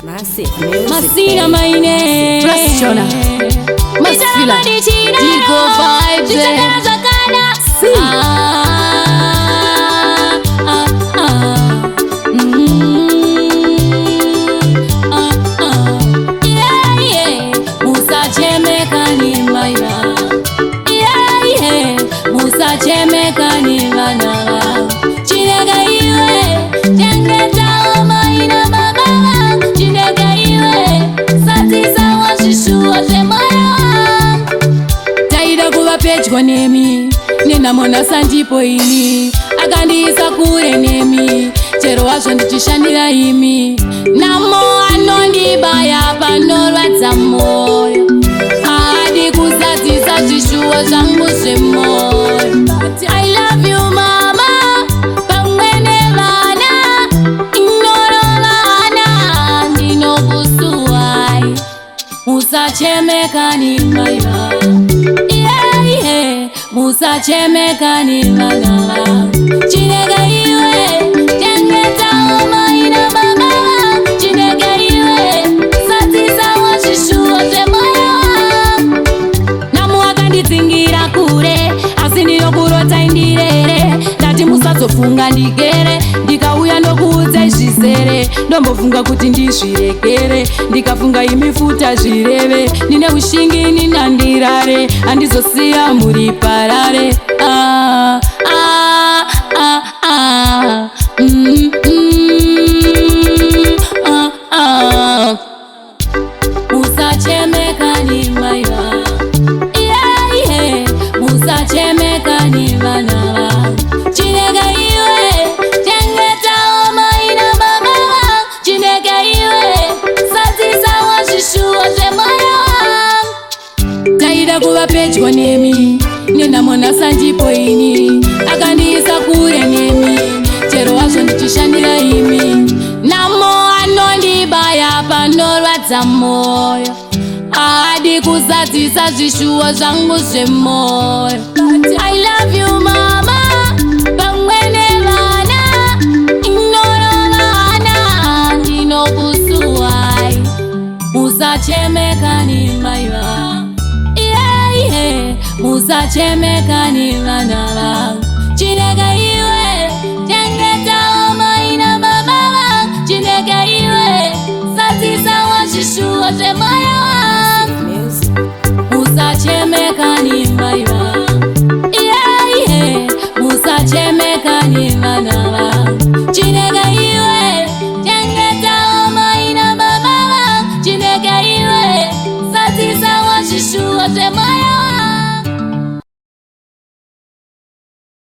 Massive music. Masina maine Pressiona. Masfila Digo vibes Yeah, yeah. Musa chemekani maya. Yeah, yeah. Musa chemekani mana. Chinega iwe Jengeta maina baba. Chinega iwe Satiza washishuwa temoya. Taida kuwa pedyo nemi Nena mona sandipo ini Akandiisa kure nemi Chero wazvo ndichishandira imi Namo anondibaya panorwadza moyo Haadi kuzadzisa zvishuwo zvangu zvemoyo I love you mama Pamwene vana Inoro vana Ndinokusuwai Musachemekani maiva Yeah, yeah Musachemekani vana Chinega iwe Jengeta maina baba Chinega iwe Satiza washishuwa temoyo Namu akanditsingira kure Asi ndinokurota indirere Ndati musazofunga ndigere Ndikauya ndokuudza zvizere Ndombofunga kuti ndizvirekere Ndikafunga imifuta zvireve Nine ushingini nandirare Handizosiya muri parare Musachemekani maiva Yeah, yeah Musachemekani vana Chinega iwe Jengeta maina baba Chinega iwe Satiza washishuwa temoyo Taida kuwa pedyo nemi Nena mona sandipo ini Akandiisa kure nemi Chero wazvo ndichishandira imi Namo anondibaya panorwadza moyo Haadi kuzadzisa zvishuwo zvangu zvemoyo I love you mama Pamwene vana Inoro vana Ndinokusuwai Musachemekani maiva Yeah, yeah Musachemekani vana